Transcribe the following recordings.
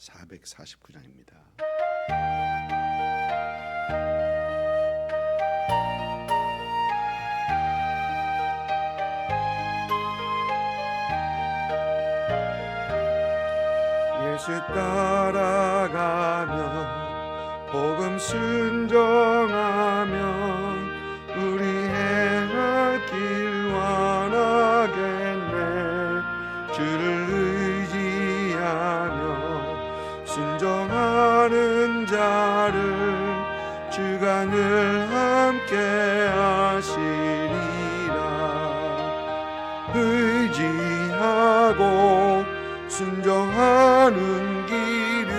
449장입니다. 예수 따라가며 복음 순종하면 우리 행할 길 원하겠네. 주를 의지하며 순종하는 자를 주가 늘 함께 하시리라. 의지하고 순종하는 길은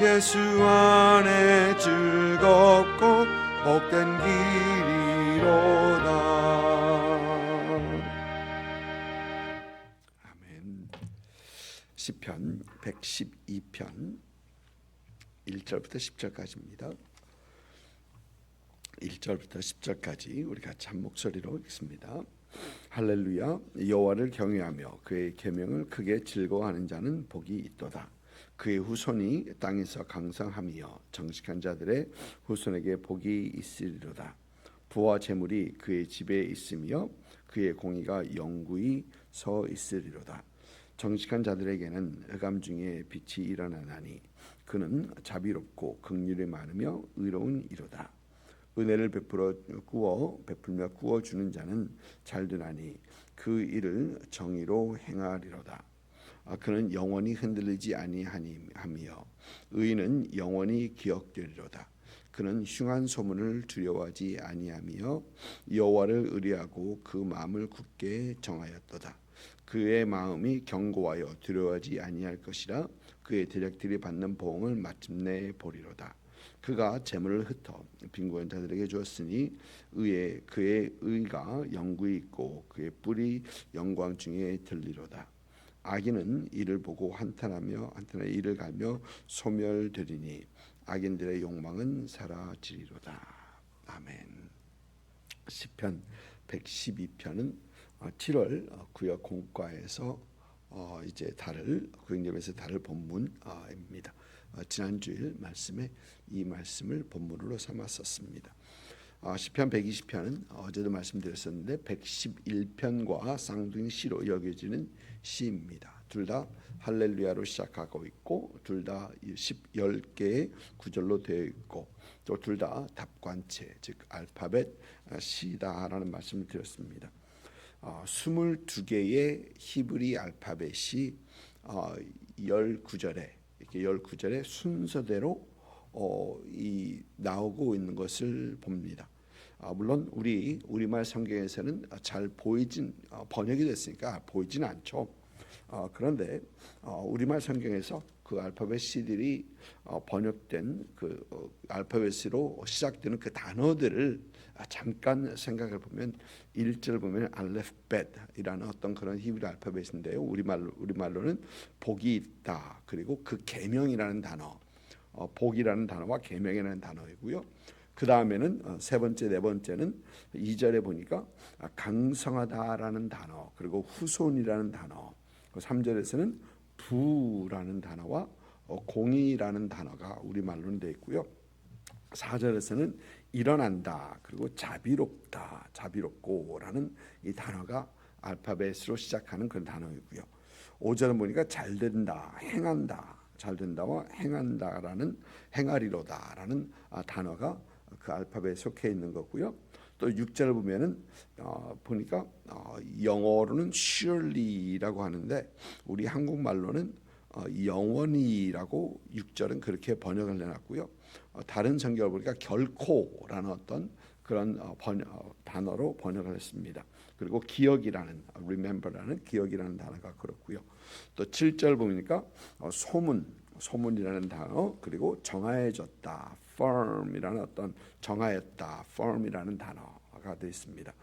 예수 안에 즐겁고 복된 길이로다. 아멘. 시편 112편 1절부터 10절까지입니다. 1절부터 10절까지 우리 같이 한 목소리로 읽습니다. 할렐루야. 여호와를 경외하며 그의 계명을 크게 즐거워하는 자는 복이 있도다. 그의 후손이 땅에서 강성하며 정직한 자들의 후손에게 복이 있으리로다. 부와 재물이 그의 집에 있으며 그의 공의가 영구히 서 있으리로다. 정직한 자들에게는 흑암 중에 빛이 일어나나니 그는 자비롭고 긍휼이 많으며 의로운 이로다. 은혜를 베풀며 구워 주는 자는 잘되나니 그 일을 정의로 행하리로다. 그는 영원히 흔들리지 아니하며 의인은 영원히 기억되리로다. 그는 흉한 소문을 두려워하지 아니하며 여호와를 의뢰하고 그 마음을 굳게 정하였도다. 그의 마음이 견고하여 두려워하지 아니할 것이라. 그의 대적들이 받는 보응을 마침내 보리로다. 그가 재물을 흩어 빈곤한 자들에게 주었으니 그의 의가 영구히 있고 그의 뿔이 영광 중에 들리로다. 악인은 이를 보고 한탄하여 이를 갈며 소멸되리니 악인들의 욕망은 사라지리로다. 아멘. 시편 112편은 7월 구역 공과에서 이제 구역점에서 다룰 본문입니다. 지난주일 말씀에 이 말씀을 본문으로 삼았었습니다. 시편 120편은 어제도 말씀드렸었는데 111편과 쌍둥이 시로 여겨지는 시입니다. 둘 다 할렐루야로 시작하고 있고 둘 다 10개의 구절로 되어 있고 또 둘 다 답관체 즉 알파벳 시다라는 말씀을 드렸습니다. 22개의 히브리 알파벳이 19절에 이렇게 19절의 순서대로 나오고 있는 것을 봅니다. 물론 우리말 성경에서는 잘 번역이 됐으니까 보이진 않죠. 그런데 우리말 성경에서 그 알파벳 C들이 번역된 그 알파벳으로 시작되는 그 단어들을 잠깐 생각해 보면 1절 보면 알레프벳이라는 어떤 그런 히브리 알파벳인데요. 우리말로는 복이 있다. 그리고 그 계명이라는 단어, 복이라는 단어와 계명이라는 단어이고요. 그 다음에는 세 번째, 네 번째는 2절에 보니까 강성하다라는 단어, 그리고 후손이라는 단어, 3절에서는 부라는 단어와 공의라는 단어가 우리말로는 되어 있고요. 4절에서는 일어난다, 그리고 자비롭다, 자비롭고라는 이 단어가 알파벳으로 시작하는 그런 단어이고요. 5절은 보니까 잘된다, 행한다, 잘된다와 행한다라는 행하리로다라는 단어가 그 알파벳에 속해 있는 거고요. 또 6절을 보면은 보니까 영어로는 surely라고 하는데 우리 한국말로는 영원히라고 6절은 그렇게 번역을 해놨고요. 다른 성경을 보니까 결코라는 어떤 그런 단어로 번역을 했습니다. 그리고 기억이라는 remember라는 기억이라는 단어가 그렇고요. 또 7절 보니까 소문이라는 단어, 그리고 정하여졌다, firm이라는 어떤 정하였다, firm이라는 단어가 되어 있습니다.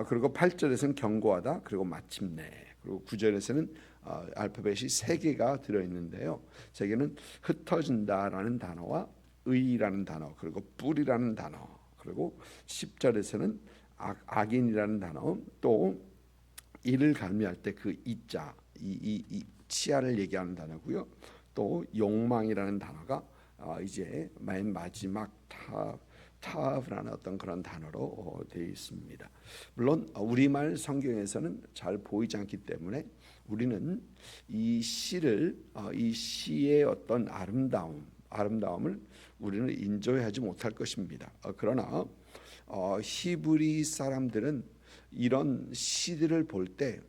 그리고 8절에서는 견고하다, 그리고 마침내, 그리고 9절에서는 알파벳이 3개가 들어있는데요. 3개는 흩어진다라는 단어와 의라는 단어, 그리고 뿔이라는 단어, 그리고 10절에서는 악인이라는 단어, 또 이를 갈미할 때 그 이자, 이 치아를 얘기하는 단어고요. 또 욕망이라는 단어가 이제 맨 마지막 타브라는 어떤 그런 단어로 되어 있습니다. 물론 우리말 성경에서는 잘 보이지 않기 때문에 우리는 이 시의 어떤 아름다움을 우리는 인조하지 못할 것입니다. 그러나 히브리 사람들은 이런 시를 볼 때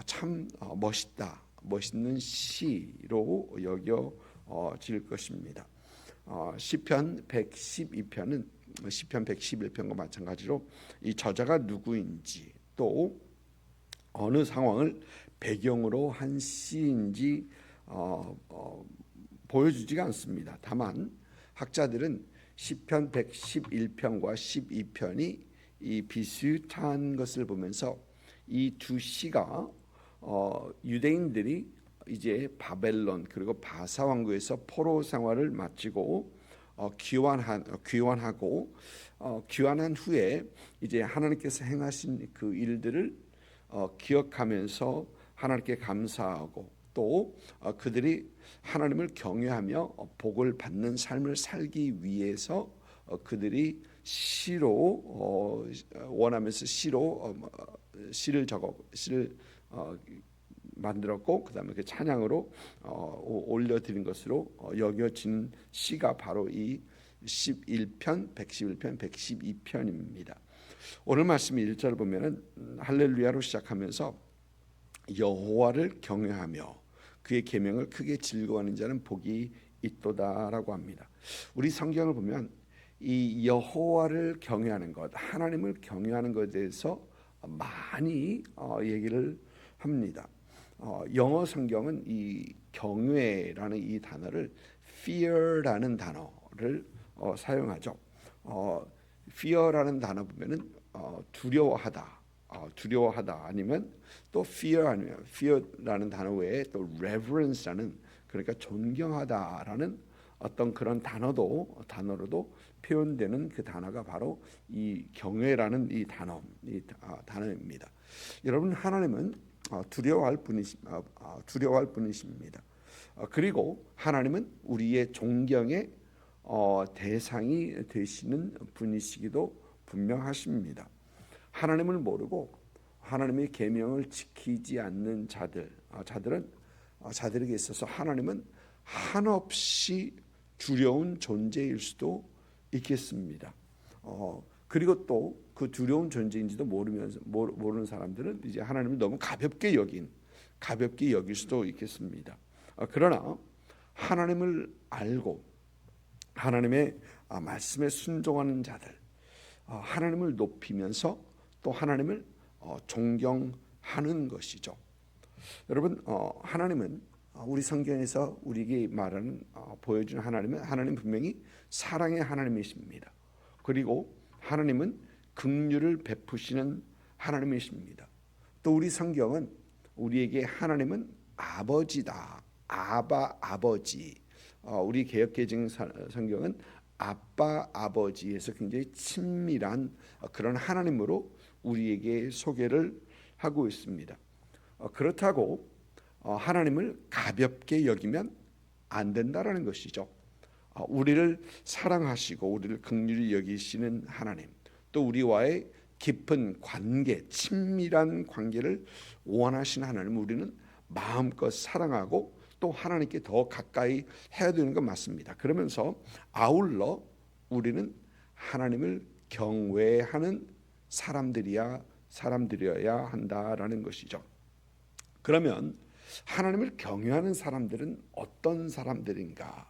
참 멋있는 시로 여겨질 것입니다. 시편 112편은 시편 111편과 마찬가지로 이 저자가 누구인지 또 어느 상황을 배경으로 한 시인지 보여주지가 않습니다. 다만 학자들은 시편 111편과 12편이 이 비슷한 것을 보면서 이 두 시가 유대인들이 이제 바벨론 그리고 바사 왕국에서 포로 생활을 마치고 귀환하고 귀환한 후에 이제 하나님께서 행하신 그 일들을 기억하면서 하나님께 감사하고 또 그들이 하나님을 경외하며 복을 받는 삶을 살기 위해서 그들이 시로 원하면서 시를 만들었고 그다음에 그 찬양으로 올려드린 것으로 여겨진 시가 바로 이 11편, 111편, 112편입니다. 오늘 말씀 1절 보면은 할렐루야로 시작하면서 여호와를 경외하며 그의 계명을 크게 즐거워하는 자는 복이 있도다라고 합니다. 우리 성경을 보면 이 여호와를 경외하는 것, 하나님을 경외하는 것에 대해서 많이 얘기를 합니다. 영어 성경은 이 경외라는 이 단어를 fear라는 단어를 사용하죠. fear라는 단어 보면은 두려워하다 아니면 또 fear 아니면 fear라는 단어 외에 또 reverence라는 그러니까 존경하다라는 어떤 그런 단어로도 표현되는 그 단어가 바로 이 경외라는 이 단어입니다. 여러분 하나님은 두려워할 분이십니다. 그리고 하나님은 우리의 존경의 대상이 되시는 분이시기도 분명하십니다. 하나님을 모르고 하나님의 계명을 지키지 않는 자들에게 있어서 하나님은 한없이 두려운 존재일 수도 있겠습니다. 그리고 또 그 두려운 존재인지도 모르는 사람들은 이제 하나님을 너무 가볍게 여길 수도 있겠습니다. 그러나 하나님을 알고 하나님의 말씀에 순종하는 자들, 하나님을 높이면서 또 하나님을 존경하는 것이죠. 여러분, 하나님은 우리 성경에서 우리에게 말하는 보여주는 하나님 분명히 사랑의 하나님이십니다. 그리고 하나님은 긍휼을 베푸시는 하나님이십니다. 또 우리 성경은 우리에게 하나님은 아버지다, 아버지. 우리 개역개정 성경은 아빠 아버지에서 굉장히 친밀한 그런 하나님으로 우리에게 소개를 하고 있습니다. 그렇다고 하나님을 가볍게 여기면 안 된다라는 것이죠. 우리를 사랑하시고 우리를 긍휼히 여기시는 하나님, 또 우리와의 깊은 관계, 친밀한 관계를 원하시는 하나님, 우리는 마음껏 사랑하고 또 하나님께 더 가까이 해야 되는 건 맞습니다. 그러면서 아울러 우리는 하나님을 경외하는 사람들이어야 한다라는 것이죠. 그러면 하나님을 경외하는 사람들은 어떤 사람들인가?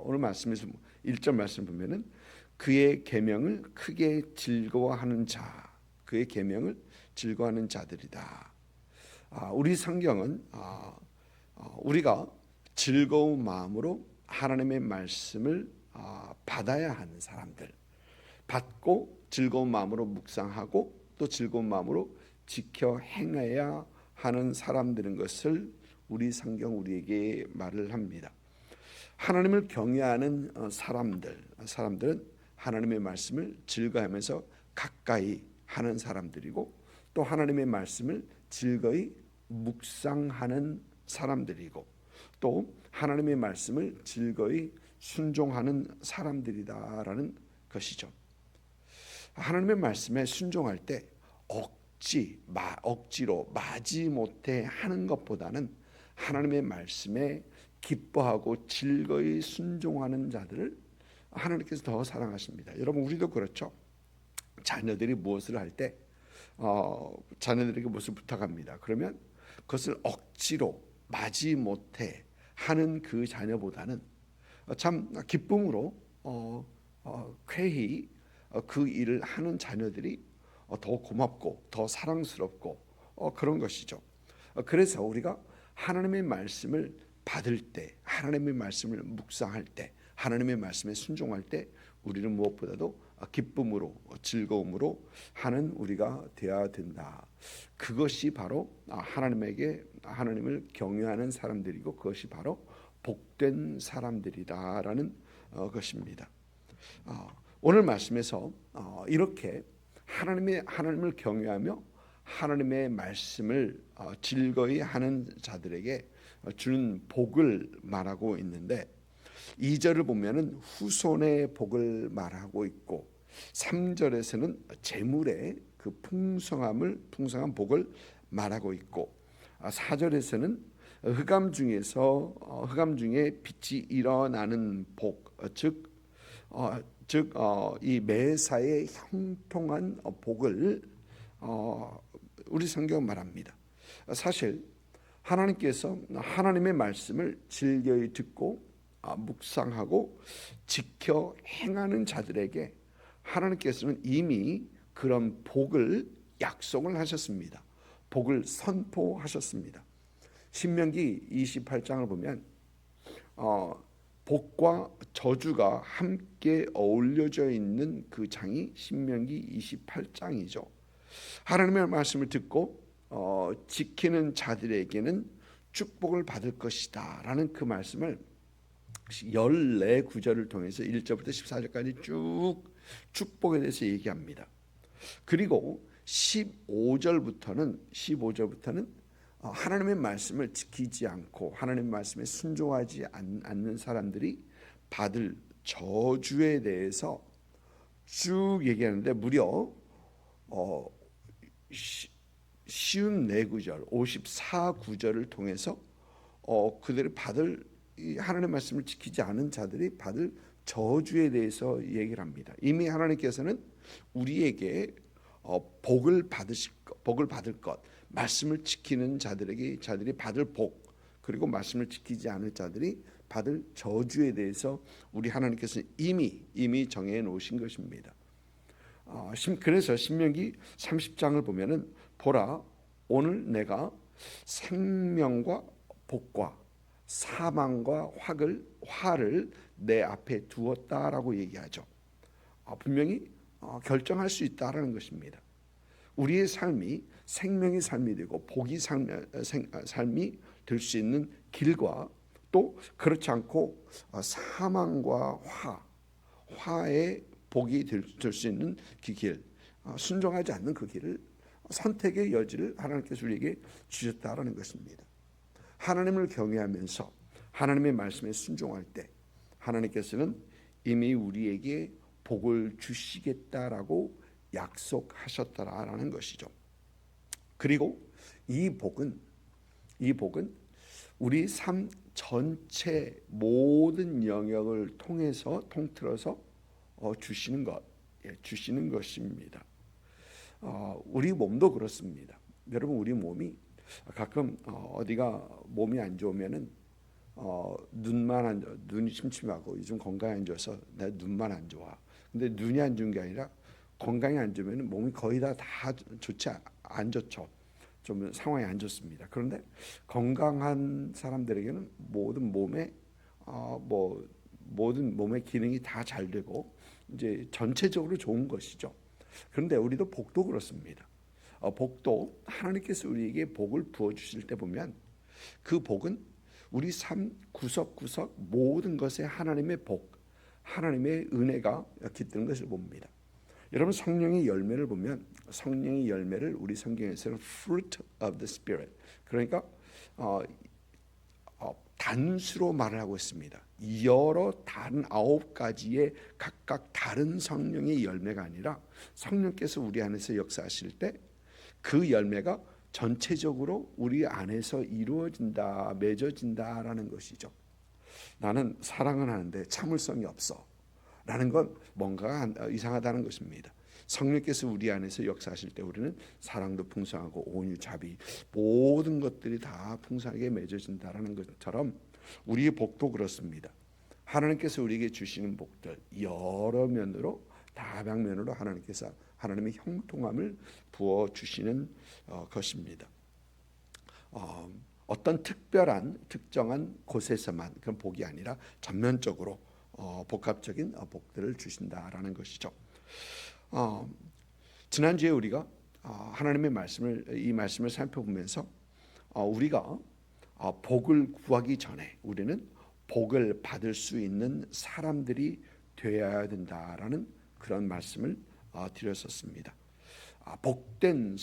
오늘 말씀에서 1절 말씀 보면은 그의 계명을 크게 즐거워하는 자, 그의 계명을 즐거워하는 자들이다. 우리 성경은 우리가 즐거운 마음으로 하나님의 말씀을 받아야 하는 사람들, 받고 즐거운 마음으로 묵상하고 또 즐거운 마음으로 지켜 행해야 하는 사람들인 것을 우리 성경 우리에게 말을 합니다. 하나님을 경외하는 사람들은 하나님의 말씀을 즐거워하면서 가까이 하는 사람들이고 또 하나님의 말씀을 즐거이 묵상하는 사람들이고 또 하나님의 말씀을 즐거이 순종하는 사람들이다라는 것이죠. 하나님의 말씀에 순종할 때 억지로 마지못해 하는 것보다는 하나님의 말씀에 기뻐하고 즐거이 순종하는 자들을 하나님께서 더 사랑하십니다. 여러분, 우리도 그렇죠. 자녀들이 무엇을 할 때 자녀들에게 무엇을 부탁합니다. 그러면 그것을 억지로 마지못해 하는 그 자녀보다는 참 기쁨으로 쾌히 그 일을 하는 자녀들이 더 고맙고 더 사랑스럽고 그런 것이죠. 그래서 우리가 하나님의 말씀을 받을 때, 하나님의 말씀을 묵상할 때, 하나님의 말씀에 순종할 때 우리는 무엇보다도 기쁨으로 즐거움으로 하는 우리가 되어야 된다. 그것이 바로 하나님을 경외하는 사람들이고 그것이 바로 복된 사람들이다라는 것입니다. 오늘 말씀에서 이렇게 하나님을 경외하며 하나님의 말씀을 즐거이 하는 자들에게 주는 복을 말하고 있는데 2절을 보면은 후손의 복을 말하고 있고 3절에서는 재물의 그 풍성한 복을 말하고 있고 4절에서는 흑암 중에 빛이 일어나는 복, 즉 이 매사에 형통한 복을 우리 성경은 말합니다. 사실 하나님께서 하나님의 말씀을 즐거이 듣고 묵상하고 지켜 행하는 자들에게 하나님께서는 이미 그런 복을 약속을 하셨습니다. 복을 선포하셨습니다. 신명기 28장을 보면 복과 저주가 함께 어울려져 있는 그 장이 신명기 28장이죠. 하나님의 말씀을 듣고 지키는 자들에게는 축복을 받을 것이다 라는 그 말씀을 14구절을 통해서 1절부터 14절까지 쭉 축복에 대해서 얘기합니다. 그리고 15절부터는 하나님의 말씀을 지키지 않고 하나님의 말씀에 순종하지 않는 사람들이 받을 저주에 대해서 쭉 얘기하는데 무려 54구절, 54구절을 통해서 그들이 받을 하나님의 말씀을 지키지 않은 자들이 받을 저주에 대해서 얘기를 합니다. 이미 하나님께서는 우리에게 복을 받을 것, 말씀을 지키는 자들이 받을 복, 그리고 말씀을 지키지 않을 자들이 받을 저주에 대해서 우리 하나님께서는 이미 정해 놓으신 것입니다. 그래서 신명기 30장을 보면은 보라, 오늘 내가 생명과 복과 사망과 화를 내 앞에 두었다라고 얘기하죠. 분명히 결정할 수 있다라는 것입니다. 우리의 삶이 생명의 삶이 되고 복이 삶이 될 수 있는 길과 또 그렇지 않고 사망과 화의 복이 될 수 있는 그 길, 순종하지 않는 그 길을 선택의 여지를 하나님께서 우리에게 주셨다라는 것입니다. 하나님을 경외하면서 하나님의 말씀에 순종할 때 하나님께서는 이미 우리에게 복을 주시겠다라고 약속하셨다라는 것이죠. 그리고 이 복은 우리 삶 전체 모든 영역을 통틀어서 주시는 것입니다. 우리 몸도 그렇습니다. 여러분, 우리 몸이 가끔 어디가 몸이 안 좋으면은 눈이 침침하고 요즘 건강이 안 좋아서 내 눈만 안 좋아. 근데 눈이 안 좋은 게 아니라 건강이 안 좋으면 몸이 거의 다 좋지 안 좋죠. 좀 상황이 안 좋습니다. 그런데 건강한 사람들에게는 모든 몸의 기능이 다 잘 되고 이제 전체적으로 좋은 것이죠. 그런데 우리도 복도 그렇습니다. 복도 하나님께서 우리에게 복을 부어 주실 때 보면 그 복은 우리 삶 구석구석 모든 것에 하나님의 복, 하나님의 은혜가 깃드는 것을 봅니다. 여러분, 성령의 열매를 보면 성령의 열매를 우리 성경에서는 fruit of the spirit, 그러니까 단수로 말을 하고 있습니다. 여러 다른 9가지의 각각 다른 성령의 열매가 아니라 성령께서 우리 안에서 역사하실 때 그 열매가 전체적으로 우리 안에서 이루어진다, 맺어진다라는 것이죠. 나는 사랑은 하는데 참을성이 없어 라는 건 뭔가가 이상하다는 것입니다. 성령께서 우리 안에서 역사하실 때 우리는 사랑도 풍성하고 온유, 자비 모든 것들이 다 풍성하게 맺어진다라는 것처럼 우리의 복도 그렇습니다. 하나님께서 우리에게 주시는 복들 여러 면으로 다방면으로 하나님께서 하나님의 형통함을 부어 주시는 것입니다. 어떤 특정한 곳에서만 그런 복이 아니라 전면적으로 복합적인 복들을 주신다라는 것이죠. 지난주에 우리가 하나님의 이 말씀을 살펴보면서 우리가 복을 구하기 전에 우리는 복을 받을 수 있는 사람들이 되어야 된다라는 그런 말씀을 드렸었습니다. 복된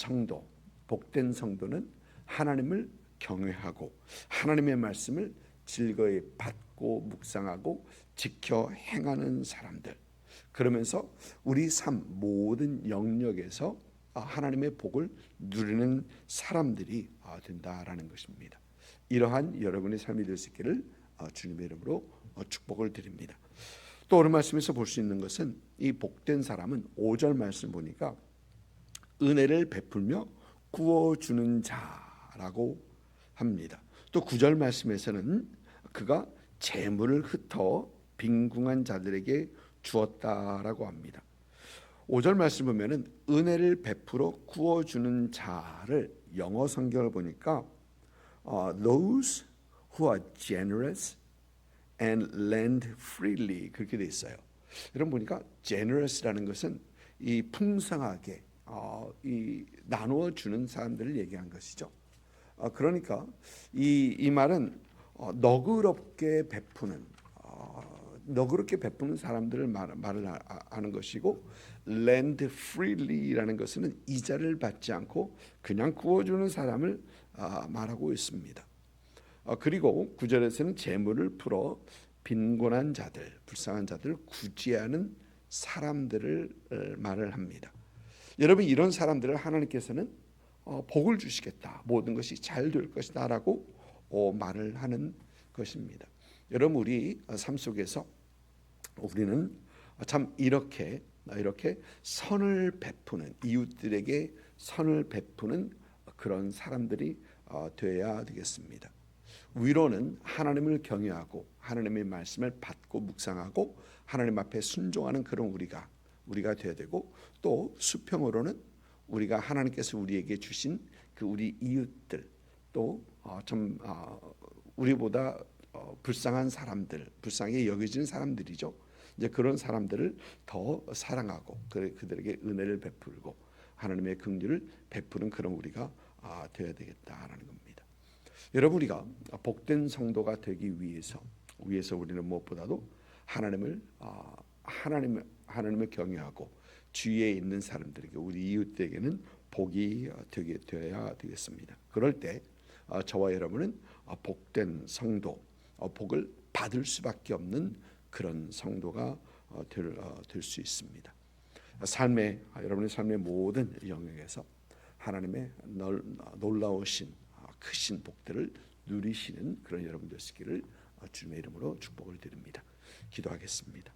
성도는 하나님을 경외하고 하나님의 말씀을 즐거이 받고 묵상하고 지켜 행하는 사람들. 그러면서 우리 삶 모든 영역에서 하나님의 복을 누리는 사람들이 된다라는 것입니다. 이러한 여러분의 삶이 될 수 있기를 주님의 이름으로 축복을 드립니다. 또 오늘 말씀에서 볼 수 있는 것은 이 복된 사람은 5절 말씀 보니까 은혜를 베풀며 구워주는 자라고 합니다. 또 9절 말씀에서는 그가 재물을 흩어 빈궁한 자들에게 주었다라고 합니다. 5절 말씀 보면은 은혜를 베풀어 구워주는 자를 영어 성경을 보니까 those who are generous and lend freely 그렇게 돼 있어요. 여러분 보니까 generous라는 것은 이 풍성하게 이 나누어 주는 사람들을 얘기한 것이죠. 그러니까 이 말은 너그럽게 베푸는 사람들을 말을 하는 것이고 lend freely라는 것은 이자를 받지 않고 그냥 구워주는 사람을 말하고 있습니다. 그리고 9절에서는 재물을 풀어 빈곤한 자들, 불쌍한 자들을 구제하는 사람들을 말을 합니다. 여러분 이런 사람들을 하나님께서는 복을 주시겠다, 모든 것이 잘 될 것이다 라고 말을 하는 것입니다. 여러분 우리 삶 속에서 우리는 참 이렇게 선을 베푸는, 이웃들에게 선을 베푸는 그런 사람들이 되어야 되겠습니다. 위로는 하나님을 경외하고 하나님의 말씀을 받고 묵상하고 하나님 앞에 순종하는 그런 우리가 되어야 되고, 또 수평으로는 우리가 하나님께서 우리에게 주신 그 우리 이웃들, 또 우리보다 불쌍한 사람들, 불쌍하게 여겨지는 사람들이죠. 이제 그런 사람들을 더 사랑하고 그들에게 은혜를 베풀고 하나님의 긍휼을 베푸는 그런 우리가 되어야 되겠다라는 겁니다. 여러분 우리가 복된 성도가 되기 위해서 우리는 무엇보다도 하나님을 경외하고 주위에 있는 사람들에게, 우리 이웃들에게는 복이 되어야 되겠습니다. 그럴 때 저와 여러분은 복된 성도, 복을 받을 수밖에 없는 그런 성도가 될 수 있습니다. 여러분의 삶의 모든 영역에서 하나님의 놀라우신 크신 복들을 누리시는 그런 여러분 되시기를 주님의 이름으로 축복을 드립니다. 기도하겠습니다.